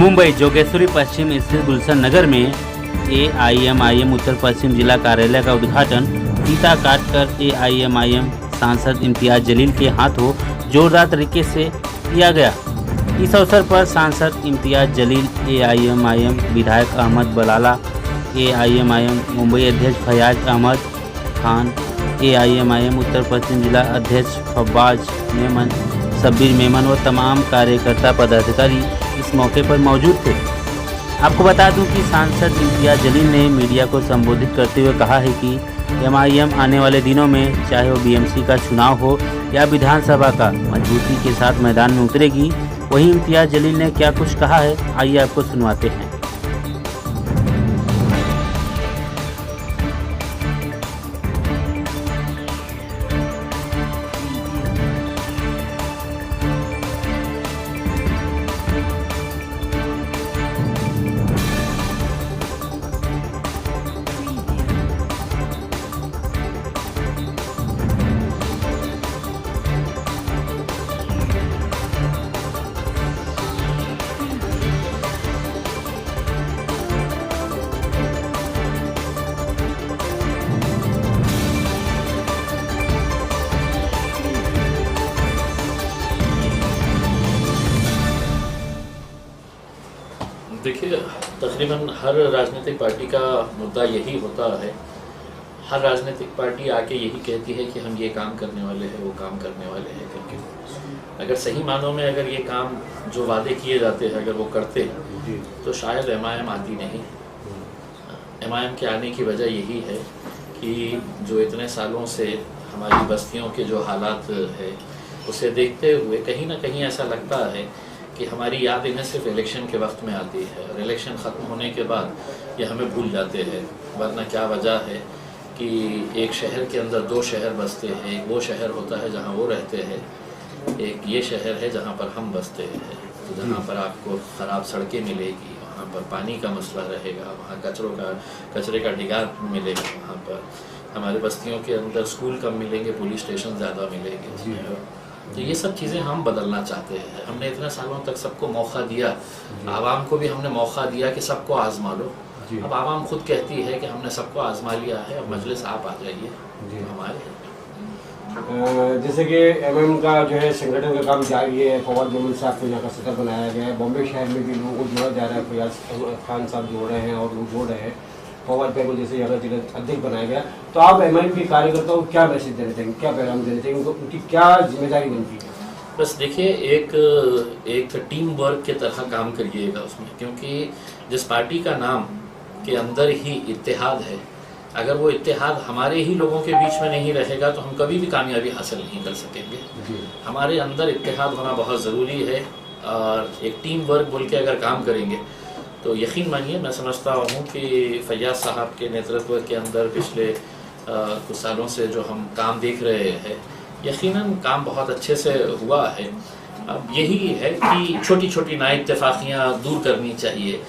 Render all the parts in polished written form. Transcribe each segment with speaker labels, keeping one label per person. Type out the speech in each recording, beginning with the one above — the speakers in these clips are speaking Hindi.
Speaker 1: मुंबई जोगेश्वरी पश्चिम स्थित गुलशन नगर में AIMIM उत्तर पश्चिम जिला कार्यालय का उद्घाटन फीता काटकर AIMIM सांसद इम्तियाज जलील के हाथों जोरदार तरीके से किया गया। इस अवसर पर सांसद इम्तियाज जलील, AIMIM विधायक अहमद बलाला, AIMIM मुंबई अध्यक्ष फयाज अहमद खान, AIMIM उत्तर पश्चिम जिला अध्यक्ष फब्बाज मेमन, शब्बीर मेमन व तमाम कार्यकर्ता पदाधिकारी इस मौके पर मौजूद थे। आपको बता दूं कि सांसद इम्तियाज जलील ने मीडिया को संबोधित करते हुए कहा है कि MIM आने वाले दिनों में चाहे वो BMC का चुनाव हो या विधानसभा का, मजबूती के साथ मैदान में उतरेगी। वहीं इम्तियाज जलील ने क्या कुछ कहा है, आइए आपको सुनवाते हैं।
Speaker 2: देखिए, तकरीबन हर राजनीतिक पार्टी का मुद्दा यही होता है। हर राजनीतिक पार्टी आके यही कहती है कि हम ये काम करने वाले हैं, वो काम करने वाले हैं करके। अगर सही मानों में अगर ये काम जो वादे किए जाते हैं अगर वो करते तो शायद MIM आती नहीं। MIM के आने की वजह यही है कि जो इतने सालों से हमारी बस्तियों के जो हालात है उसे देखते हुए कहीं ना कहीं ऐसा लगता है कि हमारी याद इन्हें सिर्फ इलेक्शन के वक्त में आती है और इलेक्शन ख़त्म होने के बाद ये हमें भूल जाते हैं। वरना क्या वजह है कि एक शहर के अंदर दो शहर बसते हैं। एक वो शहर होता है जहाँ वो रहते हैं, एक ये शहर है जहाँ पर हम बसते हैं। तो जहाँ पर आपको ख़राब सड़कें मिलेगी, वहाँ पर पानी का मसला रहेगा, वहाँ कचरे का ढिगार मिलेगा, वहाँ पर हमारे बस्तियों के अंदर स्कूल कम मिलेंगे, पुलिस स्टेशन ज़्यादा मिलेंगे। तो ये सब चीज़ें हम बदलना चाहते हैं। हमने इतने सालों तक सबको मौका दिया, आवाम को भी हमने मौका दिया कि सबको आजमा लो। अब आवाम खुद कहती है कि हमने सबको आजमा लिया है, अब मजलिस आप आ जाइए हमारे।
Speaker 3: जैसे कि MIM का जो है संगठन का काम जारी है। फवाद मेमन साहब को यहाँ का सदर बनाया गया है। बॉम्बे शहर में भी लोगों को जोड़ा जा रहा है। फयाज खान साहब जोड़ रहे हैं और वो जोड़ रहे हैं। फवाद भाई को जैसे यहाँ का जिला अध्यक्ष बनाया गया। तो आप MIM के कार्यकर्ताओं को क्या मैसेज देना चाहेंगे, क्या पैगाम देना चाहेंगे, उनकी क्या जिम्मेदारी बनती है?
Speaker 2: बस देखिए, एक टीम वर्क के तरह काम करिएगा उसमें, क्योंकि जिस पार्टी का नाम के अंदर ही इत्तेहाद है, अगर वो इत्तेहाद हमारे ही लोगों के बीच में नहीं रहेगा तो हम कभी भी कामयाबी हासिल नहीं कर सकेंगे। हमारे अंदर इत्तेहाद होना बहुत ज़रूरी है और एक टीम वर्क बोल के अगर काम करेंगे तो यकीन मानिए, मैं समझता हूँ कि फयाज साहब के नेतृत्व के अंदर पिछले कुछ सालों से जो हम काम देख रहे हैं, यकीनन काम बहुत अच्छे से हुआ है। अब यही है कि छोटी छोटी नाइत्तेफाकियाँ दूर करनी चाहिए।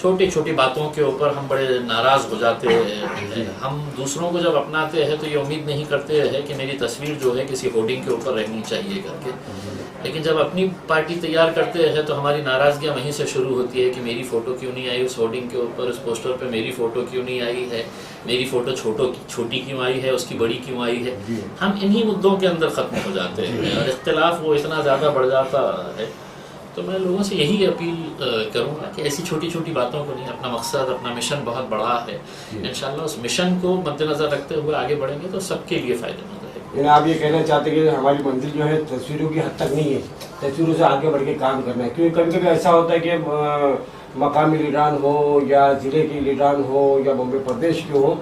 Speaker 2: छोटी छोटी बातों के ऊपर हम बड़े नाराज़ हो जाते हैं। हम दूसरों को जब अपनाते हैं तो ये उम्मीद नहीं करते हैं कि मेरी तस्वीर जो है किसी होर्डिंग के ऊपर रहनी चाहिए करके, लेकिन जब अपनी पार्टी तैयार करते हैं तो हमारी नाराज़गियाँ वहीं से शुरू होती है कि मेरी फ़ोटो क्यों नहीं आई उस होर्डिंग के ऊपर, उस पोस्टर पे मेरी फ़ोटो क्यों नहीं आई है, मेरी फ़ोटो छोटी क्यों आई है, उसकी बड़ी क्यों आई है। हम इन्हीं मुद्दों के अंदर ख़त्म हो जाते हैं और इख्तिलाफ वो इतना ज़्यादा बढ़ जाता है। तो मैं लोगों से यही अपील करूँगा कि ऐसी छोटी छोटी बातों को नहीं, अपना मकसद, अपना मिशन बहुत बड़ा है। इंशाल्लाह उस मिशन को मद्देनज़र रखते हुए आगे बढ़ेंगे तो सबके लिए फ़ायदेमंद है।
Speaker 3: आप ये कहना चाहते हैं कि हमारी मंजिल जो है तस्वीरों की हद तक नहीं है, तस्वीरों से आगे बढ़ के काम करना है। क्योंकि कभी कभी ऐसा होता है कि मकामी लीडरान हो या ज़िले के लीडरान हो या बॉम्बे प्रदेश के हो,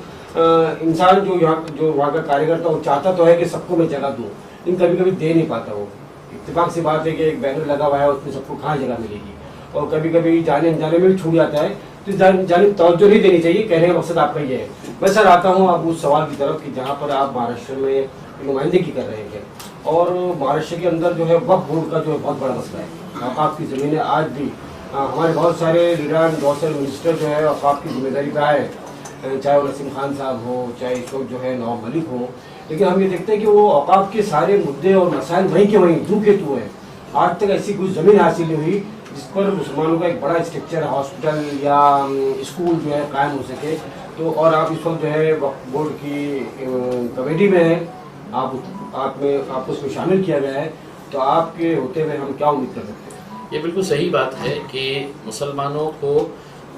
Speaker 3: इंसान जो वहाँ का कार्यकर्ता वो चाहता तो है कि सबको मैं जगह दूँ, लेकिन कभी कभी दे नहीं पाता। वो इत्तेफाक सी बात है कि एक बैनर लगा हुआ है, उसमें सबको कहाँ जगह मिलेगी, और कभी कभी जाने अनजाने में भी छूट जाता है। तो जाने तवज्जो नहीं देनी चाहिए। कहने का मकसद आपका ये है। मैं सर आता हूँ आप उस सवाल की तरफ कि जहाँ पर आप महाराष्ट्र में नुमाइंदगी कर रहे थे, और महाराष्ट्र के अंदर जो है वक्फ बोर्ड का जो है बहुत बड़ा मसला है। औकाफ की ज़मीनें आज भी हमारे बहुत सारे लीडर, बहुत सारे मिनिस्टर जो है औकाफ की जिम्मेदारी पे आए, चाहे वो नसीम खान साहब हो, चाहे इस वक्त जो है नवाब मलिक हो। लेकिन हम ये देखते हैं कि वो औकाफ के सारे मुद्दे और मसाइल वहीं के वहीं धूम के तू हैं। आज तक ऐसी कुछ ज़मीन हासिल नहीं हुई जिस पर मुसलमानों का एक बड़ा स्ट्रक्चर हॉस्पिटल या स्कूल जो है कायम हो सके। तो और आप इस वक्त जो है वक्फ बोर्ड की कमेटी में हैं, आपको उसमें शामिल किया गया है, तो आपके होते हुए हम क्या उम्मीद कर सकते हैं?
Speaker 2: ये बिल्कुल सही बात है कि मुसलमानों को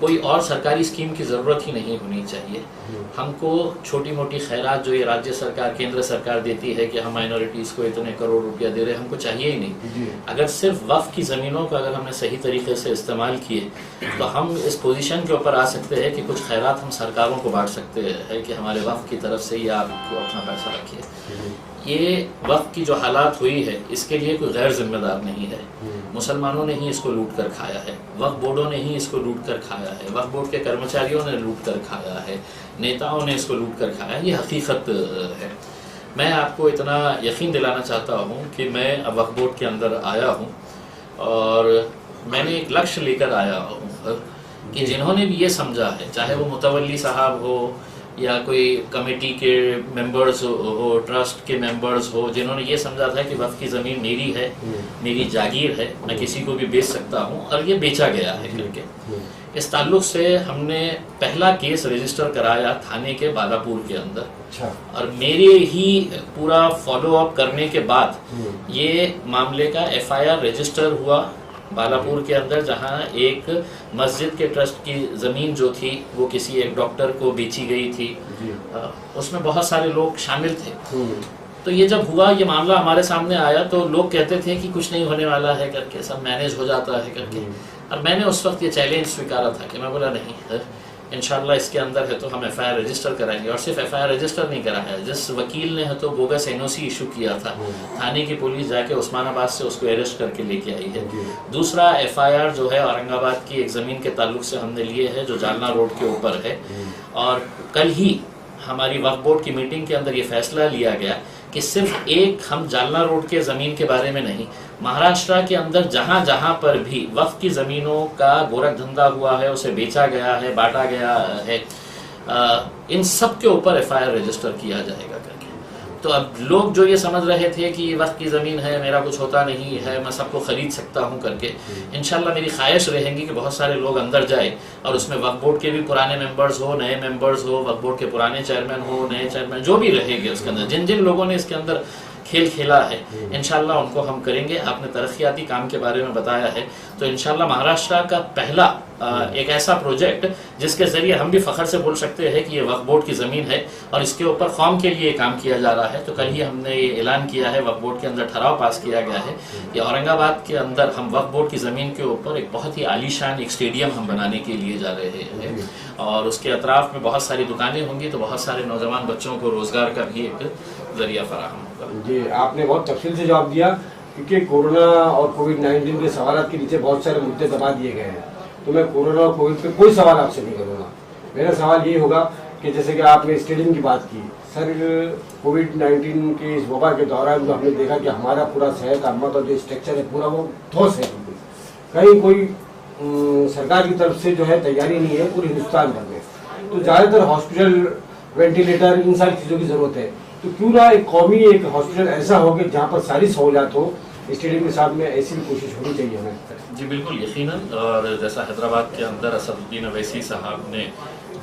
Speaker 2: कोई और सरकारी स्कीम की ज़रूरत ही नहीं होनी चाहिए। हमको छोटी मोटी खैरात जो ये राज्य सरकार केंद्र सरकार देती है कि हम माइनॉरिटीज़ को इतने करोड़ रुपया दे रहे हैं, हमको चाहिए ही नहीं। अगर सिर्फ वक्फ की ज़मीनों का अगर हमने सही तरीके से इस्तेमाल किए तो हम इस पोजीशन के ऊपर आ सकते हैं कि कुछ खैरात हम सरकारों को बांट सकते हैं कि हमारे वक्फ की तरफ से या आपको अपना पैसा रखिए। ये वक्त की जो हालात हुई है इसके लिए कोई गैर जिम्मेदार नहीं है। मुसलमानों ने ही इसको लूट कर खाया है, वक्फ बोर्डों ने ही इसको लूट कर खाया है, वक्फ बोर्ड के कर्मचारियों ने लूट कर खाया है, नेताओं ने इसको लूट कर खाया है। ये हकीकत है। मैं आपको इतना यकीन दिलाना चाहता हूँ कि मैं अब वक्फ बोर्ड के अंदर आया हूँ और मैंने एक लक्ष्य लेकर आया हूँ कि जिन्होंने भी ये समझा है, चाहे वो मुतवल्ली साहब हो या कोई कमेटी के मेंबर्स हो, ट्रस्ट के मेंबर्स हो, जिन्होंने ये समझा था कि वक्फ की ज़मीन मेरी है, मेरी जागीर है, मैं किसी को भी बेच सकता हूँ और ये बेचा गया है करके, इस ताल्लुक से हमने पहला केस रजिस्टर कराया थाने के बालापुर के अंदर।
Speaker 3: अच्छा।
Speaker 2: और मेरे ही पूरा फॉलो अप करने के बाद ये मामले का FIR रजिस्टर हुआ बालापुर के अंदर, जहां एक मस्जिद के ट्रस्ट की ज़मीन जो थी वो किसी एक डॉक्टर को बेची गई थी। उसमें बहुत सारे लोग शामिल थे। तो ये जब हुआ, ये मामला हमारे सामने आया तो लोग कहते थे कि कुछ नहीं होने वाला है करके, सब मैनेज हो जाता है करके। और मैंने उस वक्त ये चैलेंज स्वीकारा था कि मैं बोला नहीं, इंशाल्लाह इसके अंदर है तो हम FIR रजिस्टर कराएंगे। और सिर्फ FIR रजिस्टर नहीं कराया, जिस वकील ने है तो बोगस NOC इशू किया था, थाने की पुलिस जाके उस्मानाबाद से उसको अरेस्ट करके लेके आई है। दूसरा FIR जो है औरंगाबाद की एक ज़मीन के ताल्लुक से हमने लिए है जो जालना रोड के ऊपर है। और कल ही हमारी वक्फ बोर्ड की मीटिंग के अंदर ये फैसला लिया गया कि सिर्फ एक हम जालना रोड के ज़मीन के बारे में नहीं, महाराष्ट्र के अंदर जहाँ जहाँ पर भी वक्फ की ज़मीनों का गोरख धंधा हुआ है, उसे बेचा गया है, बांटा गया है, इन सब के ऊपर FIR रजिस्टर किया जाएगा करके। तो अब लोग जो ये समझ रहे थे कि ये वक्फ की ज़मीन है, मेरा कुछ होता नहीं है, मैं सबको ख़रीद सकता हूँ करके, इंशाल्लाह मेरी ख्वाहिश रहेंगी कि बहुत सारे लोग अंदर जाए और उसमें वक्फ बोर्ड के भी पुराने मेंबर्स हो, नए मेंबर्स हो, वक्फ बोर्ड के पुराने चेयरमैन हो, नए चेयरमैन जो भी रहेंगे उसके अंदर, जिन जिन लोगों ने इसके अंदर खेल खेला है, इंशाल्लाह उनको हम करेंगे। आपने तरक्याती काम के बारे में बताया है, तो इंशाल्लाह महाराष्ट्र का पहला एक ऐसा प्रोजेक्ट जिसके ज़रिए हम भी फ़ख्र से बोल सकते हैं कि ये वक्फ बोर्ड की ज़मीन है और इसके ऊपर कौम के लिए काम किया जा रहा है। तो कल ही हमने ये ऐलान किया है, वक्फ बोर्ड के अंदर ठराव पास किया गया है कि औरंगाबाद के अंदर हम वक्फ बोर्ड की ज़मीन के ऊपर एक बहुत ही आलीशान एक स्टेडियम हम बनाने के लिए जा रहे हैं और उसके अतराफ़ में बहुत सारी दुकानें होंगी, तो बहुत सारे नौजवान बच्चों को रोज़गार का भी एक ज़रिया फराहम होगा।
Speaker 3: जी, आपने बहुत तफसील से जवाब दिया, क्योंकि कोरोना और कोविड-19 के सवाल के नीचे बहुत सारे मुद्दे दबा दिए गए हैं। तो मैं कोरोना और कोविड पे कोई सवाल आपसे नहीं करूँगा। मेरा सवाल ये होगा कि जैसे कि आपने स्टेडियम की बात की, सर कोविड-19 के इस वबा के दौरान जो हमने देखा कि हमारा पूरा सेहत अम्मा का जो स्ट्रक्चर है पूरा वो ठोस है, कहीं कोई सरकार की तरफ से जो है तैयारी नहीं है पूरे हिंदुस्तान भर में। तो ज़्यादातर हॉस्पिटल, वेंटिलेटर, इन सारी चीज़ों की ज़रूरत है। तो क्यों ना एक कौमी एक हॉस्पिटल ऐसा हो कि जहाँ पर सारी सहूलियात हो, स्टेडियम के साथ में ऐसी भी कोशिश होनी चाहिए हमें।
Speaker 2: जी बिल्कुल, यकीनन। और जैसा हैदराबाद के अंदर असदुद्दीन अवैसी साहब ने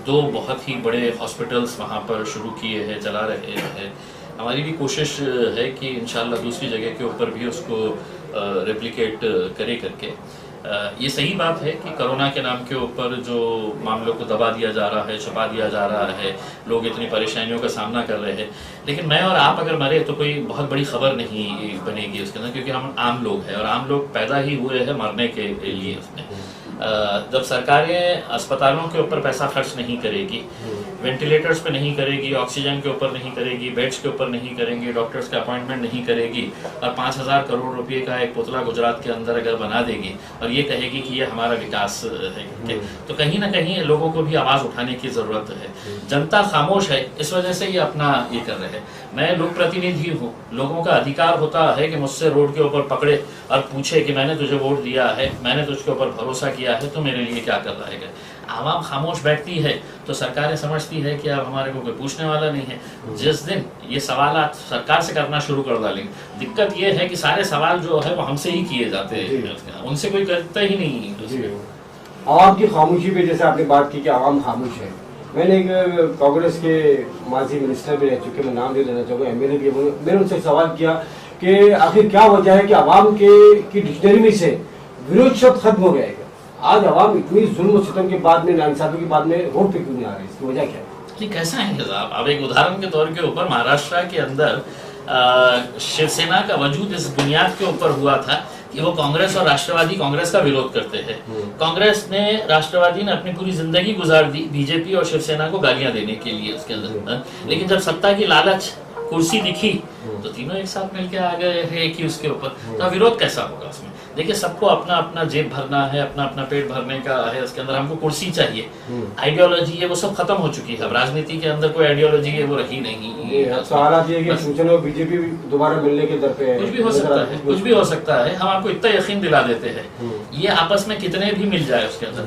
Speaker 2: 2 बहुत ही बड़े हॉस्पिटल्स वहाँ पर शुरू किए हैं, चला रहे हैं, हमारी भी कोशिश है कि इंशाल्लाह दूसरी जगह के ऊपर भी उसको रेप्लिकेट करे करके। ये सही बात है कि कोरोना के नाम के ऊपर जो मामलों को दबा दिया जा रहा है, छुपा दिया जा रहा है, लोग इतनी परेशानियों का सामना कर रहे हैं, लेकिन मैं और आप अगर मरे तो कोई बहुत बड़ी खबर नहीं बनेगी उसके अंदर, क्योंकि हम आम लोग हैं और आम लोग पैदा ही हुए हैं मरने के लिए। उसमें जब सरकारें अस्पतालों के ऊपर पैसा खर्च नहीं करेगी, वेंटिलेटर्स पे नहीं करेगी, ऑक्सीजन के ऊपर नहीं करेगी, बेड्स के ऊपर नहीं करेंगी, डॉक्टर्स का अपॉइंटमेंट नहीं करेगी और 5000 करोड़ रुपए का एक पुतला गुजरात के अंदर अगर बना देगी और ये कहेगी कि ये हमारा विकास है, तो कहीं ना कहीं लोगों को भी आवाज़ उठाने की ज़रूरत है। जनता खामोश है, इस वजह से ये अपना ये कर रहे हैं। मैं लोक प्रतिनिधि हूँ, लोगों का अधिकार होता है कि मुझसे रोड के ऊपर पकड़े और पूछे कि मैंने तुझे वोट दिया है, मैंने तुझके ऊपर भरोसा किया गया है तो मेरे लिए क्या कर लाएगा। आवाम खामोश बैठती है तो सरकारें समझती है कि अब हमारे को कोई पूछने वाला नहीं है। जिस दिन ये सवाल सरकार से करना शुरू कर डालेंगे, दिक्कत ये है कि सारे सवाल जो है वो हमसे ही किए जाते हैं, उनसे कोई करता ही नहीं।
Speaker 3: आवाम की खामोशी पे जैसे आपने बात की कि आवाम खामोश है, मैंने एक कांग्रेस के माजी मिनिस्टर भी रह चुके, मैं नाम नहीं लेना चाहूँगा, एमएलए भी, मैंने उनसे सवाल किया कि आखिर क्या वजह है कि आवाम की डिक्शनरी में से विरोध शब्द खत्म हो गया है। आज आवाम इतनी जुल्म सितम के बाद में, नाइंसाफी के बाद में रोड पे क्यों नहीं आ रही, इसकी वजह क्या है?
Speaker 2: कि कैसा है साहब, अब एक उदाहरण के तौर के ऊपर महाराष्ट्र के अंदर शिवसेना का वजूद इस बुनियाद के ऊपर हुआ था कि वो कांग्रेस और राष्ट्रवादी कांग्रेस का विरोध करते हैं। कांग्रेस ने, राष्ट्रवादी ने अपनी पूरी जिंदगी गुजार दी बीजेपी और शिवसेना को गालियां देने के लिए उसके अंदर, लेकिन जब सत्ता की लालच, कुर्सी दिखी तो तीनों एक साथ मिलकर आ गए हैं एक ही उसके ऊपर। तो विरोध कैसा होगा उसमें? देखिए, सबको अपना अपना जेब भरना है, अपना अपना पेट भरने का है, उसके अंदर हमको कुर्सी चाहिए। आइडियोलॉजी है वो सब खत्म हो चुकी है, अब राजनीति के अंदर कोई आइडियोलॉजी है वो रही नहीं।
Speaker 3: तो हालात ये कि शिवसेना और बीजेपी दोबारा मिलने के दर पे है,
Speaker 2: कुछ भी हो सकता है, कुछ भी हो सकता है। हम आपको इतना यकीन दिला देते हैं, ये आपस में कितने भी मिल जाए उसके अंदर,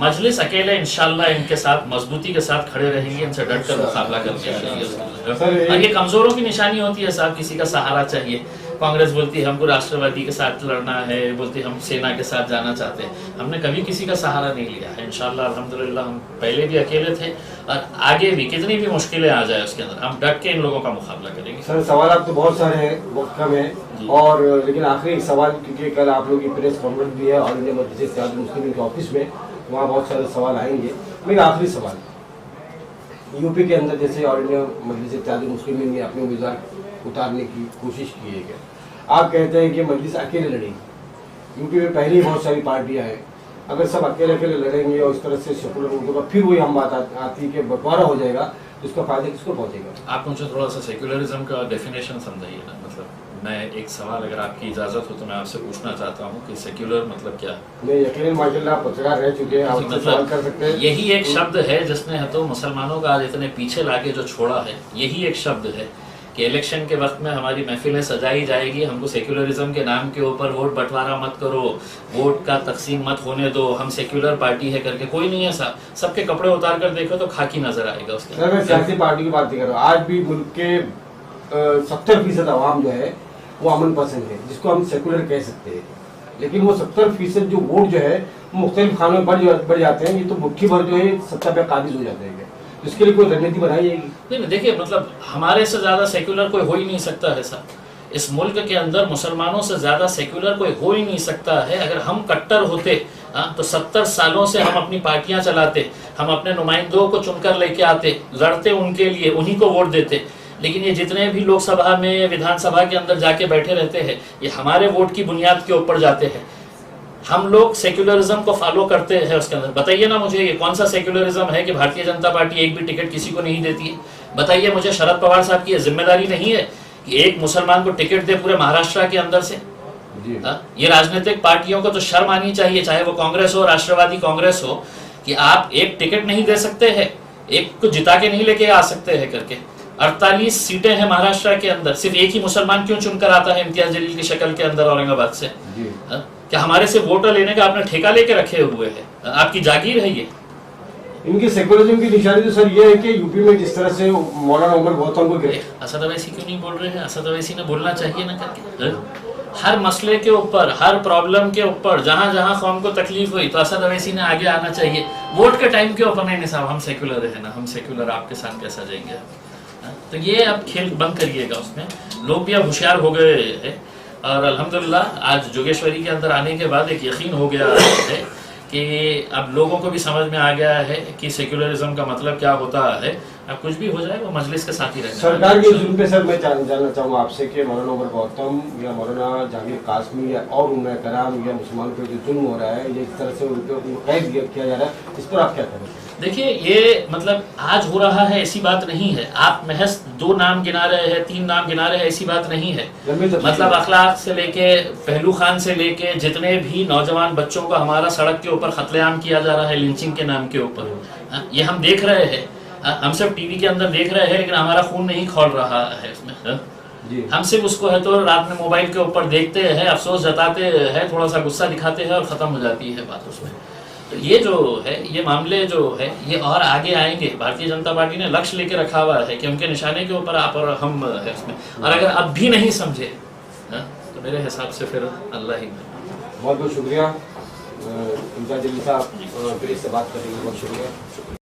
Speaker 2: मजलिस अकेले इंशाल्लाह इनके साथ मजबूती के साथ खड़े रहेंगे, इनसे डट कर मुकाबला करके। ये कमजोरों की निशानी होती है साहब, किसी का सहारा चाहिए। कांग्रेस बोलती है हमको राष्ट्रवादी के साथ लड़ना है, बोलती है हम सेना के साथ जाना चाहते हैं। हमने कभी किसी का सहारा नहीं लिया है, इंशाल्लाह अल्हम्दुलिल्लाह हम पहले भी अकेले थे और आगे भी कितनी भी मुश्किलें आ जाए उसके अंदर हम डट के इन लोगों का मुकाबला करेंगे।
Speaker 3: सर, सवाल आप तो बहुत सारे हैं, वक्त कम है, और लेकिन आखिरी एक सवाल, क्योंकि कल आप लोगों की प्रेस कॉन्फ्रेंस भी है और इंडिया मजलिस इत्तेहाद मुस्लिमीन के ऑफिस में, वहाँ बहुत सारे सवाल आएंगे। मेरा आखिरी सवाल, यूपी के अंदर जैसे ऑल इंडिया मजलिस इत्तेहाद मुस्लिमीन ने अपने उम्मीदवार उतारने की कोशिश की है, आप कहते हैं कि मजलिस अकेले लड़ेगी। यूपी में पहले ही बहुत सारी पार्टियां हैं, अगर सब अकेले अकेले लड़ेंगे और इस तरह से सेकुलर वोटों का फिर वही हम बात आती है कि बंटवारा हो जाएगा, तो इसका फायदा किसको पहुंचेगा?
Speaker 2: आप मुझे थोड़ा सा सेक्युलरिज्म का डेफिनेशन समझाइए ना। मतलब मैं एक सवाल, अगर आपकी इजाजत हो तो मैं आपसे पूछना चाहता हूँ कि सेक्युलर मतलब क्या?
Speaker 3: नहीं, यकीनन माशाल्लाह आप पत्रकार रह चुके हैं, आप सवाल कर सकते हैं।
Speaker 2: यही एक शब्द है जिसने तो मुसलमानों का आज इतने पीछे लाके जो छोड़ा है, यही एक शब्द है कि इलेक्शन के वक्त में हमारी महफिलें सजाई जाएगी, हमको सेक्युलरिज्म के नाम के ऊपर वोट बंटवारा मत करो, वोट का तकसीम मत होने दो, हम सेक्युलर पार्टी है करके। कोई नहीं है साहब, सबके कपड़े उतार कर देखो तो खाकी नजर आएगा उसके।
Speaker 3: सर, मैं सियासी पार्टी की बात नहीं कर रहा हूँ, आज भी मुल्क के 70% आवाम जो है वो अमन पसंद है, जिसको हम सेकुलर कह सकते हैं, लेकिन वो 70% जो वोट जो है मुख्तलिफ खानों में बढ़ जाते हैं, ये तो मुट्ठी भर जो है सत्ता पे काबिज हो जाते हैं। इसके लिए कोई रणनीति बनाई जाएगी? नहीं,
Speaker 2: देखिए मतलब हमारे से ज्यादा सेक्युलर कोई हो ही नहीं सकता है साहब। इस मुल्क के अंदर मुसलमानों से ज्यादा सेक्युलर कोई हो ही नहीं सकता है। अगर हम कट्टर होते तो 70 सालों से हम अपनी पार्टियां चलाते, हम अपने नुमाइंदों को चुनकर लेके आते, लड़ते उनके लिए, उन्हीं को वोट देते। लेकिन ये जितने भी लोकसभा में, विधानसभा के अंदर जाके बैठे रहते हैं, ये हमारे वोट की बुनियाद के ऊपर जाते हैं। हम लोग सेक्युलरिज्म को फॉलो करते हैं उसके अंदर। बताइए ना मुझे, ये कौन सा सेक्युलरिज्म है कि भारतीय जनता पार्टी एक भी टिकट किसी को नहीं देती है? बताइए मुझे, शरद पवार साहब की ये जिम्मेदारी नहीं है कि एक मुसलमान को टिकट दे पूरे महाराष्ट्र के अंदर से? ये राजनीतिक पार्टियों को तो शर्म आनी चाहिए, चाहे वो कांग्रेस हो, राष्ट्रवादी कांग्रेस हो, कि आप एक टिकट नहीं दे सकते हैं, एक को जिता के नहीं लेके आ सकते हैं करके। 48 सीटें हैं महाराष्ट्र के अंदर, सिर्फ एक ही मुसलमान क्यों चुनकर आता है इम्तियाज जलील की शक्ल के अंदर औरंगाबाद से? क्या हमारे से वोटर लेने का आपने ठेका लेके रखे हुए है? आपकी जागीर है ये?
Speaker 3: इनकी सेकुलरिज्म की निशानी तो सर ये है कि यूपी में जिस तरह से मौलाना उमर गौतम को
Speaker 2: असद अवैसी क्यों नहीं बोल रहे हैं? असद अवैसी ने बोलना चाहिए ना करके। हर मसले के ऊपर, हर प्रॉब्लम के ऊपर, जहां जहां कौम को तकलीफ हुई तो असद अवैसी ने आगे आना चाहिए। वोट के टाइम के ऊपर नहीं साहब, हम सेकुलर है ना, हम सेकुलर आपके साथ कैसा जाएंगे? तो ये अब खेल बंद करिएगा उसमें। लोग भी अब होशियार हो गए हैं और अल्हम्दुलिल्लाह आज जोगेश्वरी के अंदर आने के बाद एक यकीन हो गया है कि अब लोगों को भी समझ में आ गया है कि सेक्युलरिज्म का मतलब क्या होता है। अब कुछ भी हो जाए वो मजलिस के साथ ही रहना।
Speaker 3: सरकार के जुल्म पे सर मैं जानना चाहूँगा आपसे कि मौलाना उमर गौतम या मौलाना जहांगीर कासमी या और उन्ना कराम या मुसलमानों पे जो जुल्म हो रहा है, ये इस तरह से उनको कैद किया जा रहा है, इस पर आप क्या करें?
Speaker 2: देखिए, ये मतलब आज हो रहा है ऐसी बात नहीं है। आप महज 2 नाम गिना रहे हैं, 3 नाम गिना रहे हैं, ऐसी बात नहीं है। मतलब अखलाक से लेके, पहलू खान से लेके, जितने भी नौजवान बच्चों को हमारा सड़क के ऊपर कत्लेआम किया जा रहा है लिंचिंग के नाम के ऊपर, ये हम देख रहे हैं। हम सब टीवी के अंदर देख रहे हैं, लेकिन हमारा खून नहीं खौल रहा है इसमें। हम सिर्फ उसको है तो रात में मोबाइल के ऊपर देखते हैं, अफसोस जताते हैं, थोड़ा सा गुस्सा दिखाते हैं और खत्म हो जाती है बात उसमें। तो ये जो है, ये मामले जो है ये और आगे आएंगे। भारतीय जनता पार्टी ने लक्ष्य लेके रखा हुआ है कि उनके निशाने के ऊपर आप और हम है उसमें, और अगर अब भी नहीं समझे तो मेरे हिसाब से फिर अल्लाह ही।
Speaker 3: बहुत बहुत शुक्रिया इम्तियाज जलील साहब, प्रेस से बात करने के लिए बहुत शुक्रिया।